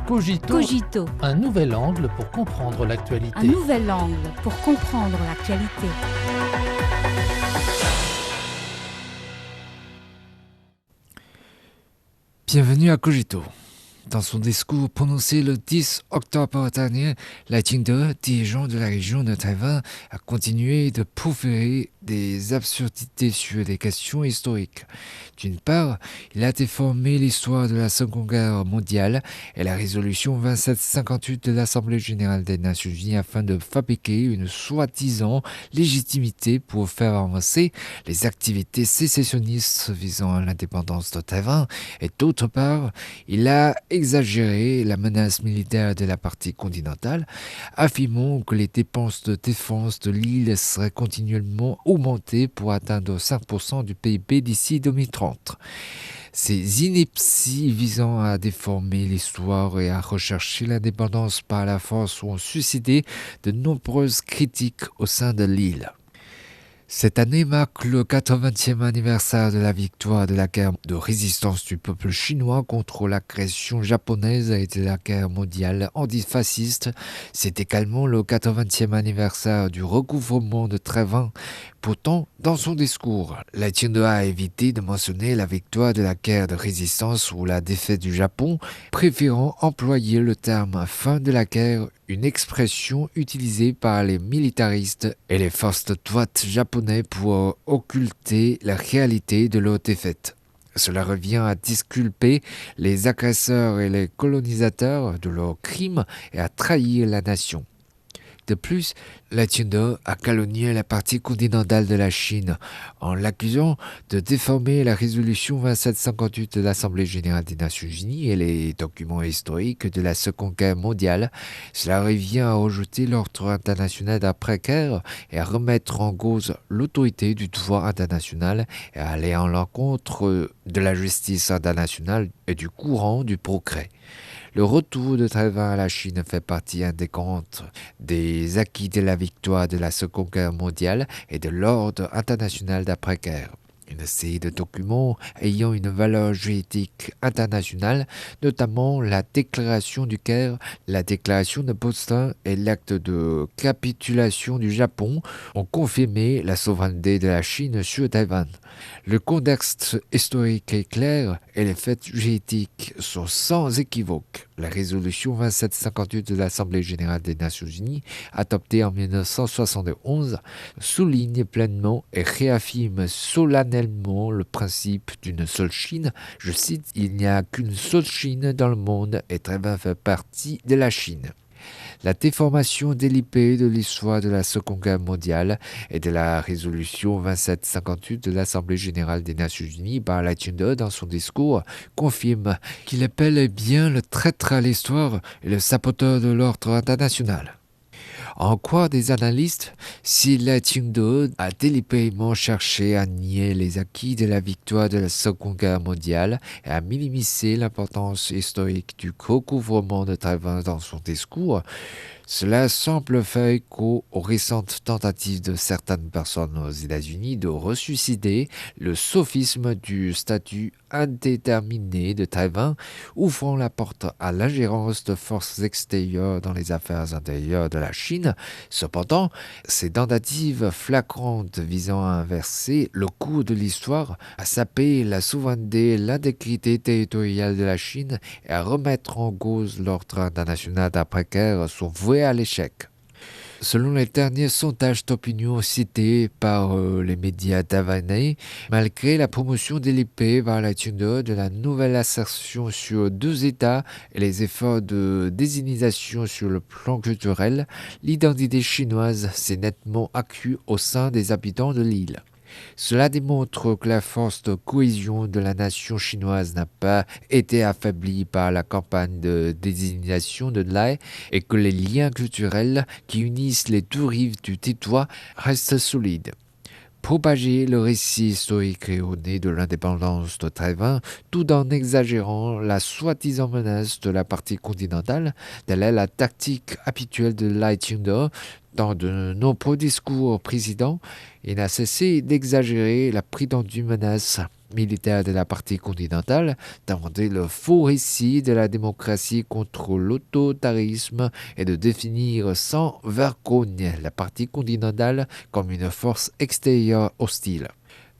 Cogito, Cogito, un nouvel angle pour comprendre l'actualité. un nouvel angle pour comprendre l'actualité. Bienvenue à Cogito. Dans son discours prononcé le 10 octobre dernier, Lai Ching-te, dirigeant de la région de Taïwan, a continué de proférer des absurdités sur des questions historiques. D'une part, il a déformé l'histoire de la Seconde Guerre mondiale et la résolution 2758 de l'Assemblée générale des Nations unies afin de fabriquer une soi-disant légitimité pour faire avancer les activités sécessionnistes visant à l'indépendance de Taïwan. Et d'autre part, il a exagéré la menace militaire de la partie continentale, affirmant que les dépenses de défense de l'île seraient continuellement augmentées pour atteindre 5% du PIB d'ici 2030. Ces inepties visant à déformer l'histoire et à rechercher l'indépendance par la force ont suscité de nombreuses critiques au sein de l'île. Cette année marque le 80e anniversaire de la victoire de la guerre de résistance du peuple chinois contre l'agression japonaise et de la guerre mondiale antifasciste. C'est également le 80e anniversaire du recouvrement de Taïwan. Pourtant, dans son discours, Lai Ching-te a évité de mentionner la victoire de la guerre de résistance ou la défaite du Japon, préférant employer le terme « fin de la guerre », une expression utilisée par les militaristes et les forces de droite japonais pour occulter la réalité de leur défaite. Cela revient à disculper les agresseurs et les colonisateurs de leurs crimes et à trahir la nation. De plus, Lai Ching-te a calomnié la partie continentale de la Chine en l'accusant de déformer la résolution 2758 de l'Assemblée générale des Nations unies et les documents historiques de la Seconde Guerre mondiale. Cela revient à rejeter l'ordre international d'après-guerre et à remettre en cause l'autorité du droit international et à aller en l'encontre de la justice internationale et du courant du progrès. Le retour de Taïwan à la Chine fait partie intégrante des acquis de la victoire de la Seconde Guerre mondiale et de l'ordre international d'après-guerre. Une série de documents ayant une valeur juridique internationale, notamment la déclaration du Caire, la déclaration de Boston et l'acte de capitulation du Japon, ont confirmé la souveraineté de la Chine sur Taïwan. Le contexte historique est clair et les faits juridiques sont sans équivoque. La résolution 2758 de l'Assemblée générale des Nations unies, adoptée en 1971, souligne pleinement et réaffirme solennellement le principe d'une seule Chine. Je cite, « Il n'y a qu'une seule Chine dans le monde et Taïwan fait partie de la Chine ». La déformation délibérée de l'histoire de la Seconde Guerre mondiale et de la résolution 2758 de l'Assemblée générale des Nations unies par Lai Ching-te dans son discours confirme qu'il est bel et bien le traître à l'histoire et le saboteur de l'ordre international. En croire des analystes, si Lai Ching-te a délibérément cherché à nier les acquis de la victoire de la Seconde Guerre mondiale et à minimiser l'importance historique du recouvrement de Taïwan dans son discours, cela semble faire écho aux récentes tentatives de certaines personnes aux États-Unis de ressusciter le sophisme du statut indéterminé de Taïwan, ouvrant la porte à l'ingérence de forces extérieures dans les affaires intérieures de la Chine. Cependant, ces tentatives flagrantes visant à inverser le cours de l'histoire, à saper la souveraineté et l'intégrité territoriale de la Chine et à remettre en cause l'ordre international d'après-guerre sont voués à l'échec. Selon les derniers sondages d'opinion cités par les médias taïwanais, malgré la promotion délibérée par Lai Ching-te de la nouvelle assertion sur deux États et les efforts de désinisation sur le plan culturel, l'identité chinoise s'est nettement accrue au sein des habitants de l'île. Cela démontre que la force de cohésion de la nation chinoise n'a pas été affaiblie par la campagne de désignation de Lai et que les liens culturels qui unissent les deux rives du territoire restent solides. Propager le récit historique erroné de l'indépendance de Taïwan tout en exagérant la soi-disant menace de la partie continentale, telle est la tactique habituelle de Lai Ching-te. Dans de nombreux discours précédents, il n'a cessé d'exagérer la prétendue menace militaire de la partie continentale d'inventer le faux récit de la démocratie contre l'autoritarisme et de définir sans vergogne la partie continentale comme une force extérieure hostile.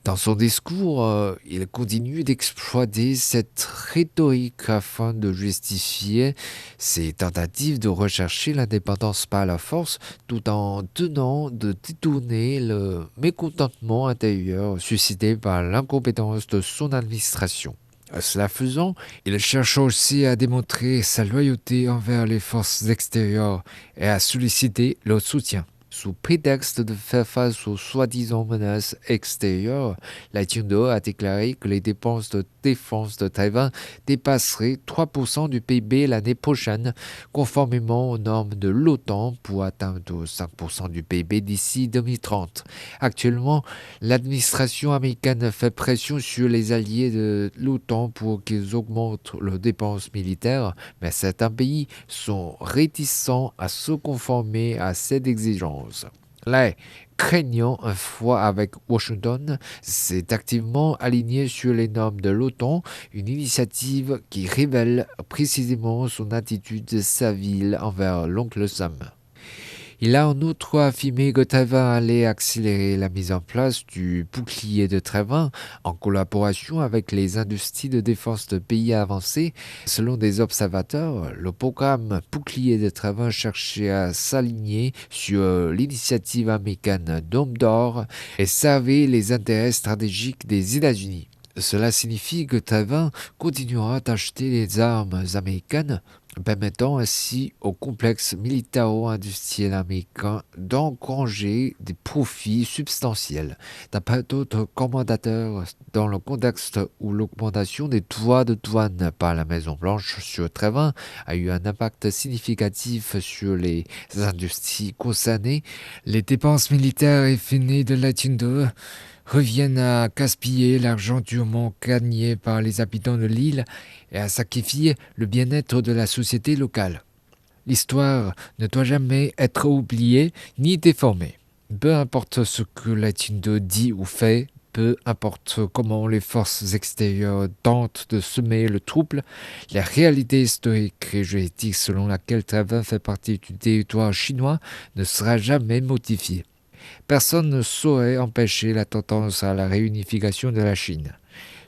Dans son discours, il continue d'exploiter cette rhétorique afin de justifier ses tentatives de rechercher l'indépendance par la force, tout en tenant de détourner le mécontentement intérieur suscité par l'incompétence de son administration. Cela faisant, il cherche aussi à démontrer sa loyauté envers les forces extérieures et à solliciter leur soutien. Sous prétexte de faire face aux soi-disant menaces extérieures, la Chine a déclaré que les dépenses de défense de Taïwan dépasseraient 3% du PIB l'année prochaine, conformément aux normes de l'OTAN pour atteindre 5% du PIB d'ici 2030. Actuellement, l'administration américaine fait pression sur les alliés de l'OTAN pour qu'ils augmentent leurs dépenses militaires, mais certains pays sont réticents à se conformer à cette exigence. Là, craignant un froid avec Washington, s'est activement aligné sur les normes de l'OTAN, une initiative qui révèle précisément son attitude servile envers l'oncle Sam. Il a en outre affirmé que Taïwan allait accélérer la mise en place du bouclier de Taïwan en collaboration avec les industries de défense de pays avancés. Selon des observateurs, le programme bouclier de Taïwan cherchait à s'aligner sur l'initiative américaine Dôme d'Or et servait les intérêts stratégiques des États-Unis. Cela signifie que Taïwan continuera d'acheter les armes américaines, permettant ainsi au complexe militaro-industriel américain d'engranger des profits substantiels. D'après d'autres commentateurs, dans le contexte où l'augmentation des droits de douane par la Maison-Blanche sur Taïwan a eu un impact significatif sur les industries concernées, les dépenses militaires effrénées de la Chine reviennent à gaspiller l'argent durement gagné par les habitants de l'île et à sacrifier le bien-être de la société locale. L'histoire ne doit jamais être oubliée ni déformée. Peu importe ce que la Chine dit ou fait, peu importe comment les forces extérieures tentent de semer le trouble, la réalité historique et juridique selon laquelle Taïwan fait partie du territoire chinois ne sera jamais modifiée. Personne ne saurait empêcher la tendance à la réunification de la Chine.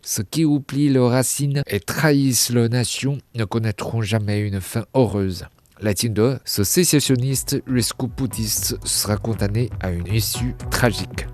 Ceux qui oublient leurs racines et trahissent leur nation ne connaîtront jamais une fin heureuse. La Chine, ce sécessionniste jusqu'au boutiste, sera condamné à une issue tragique.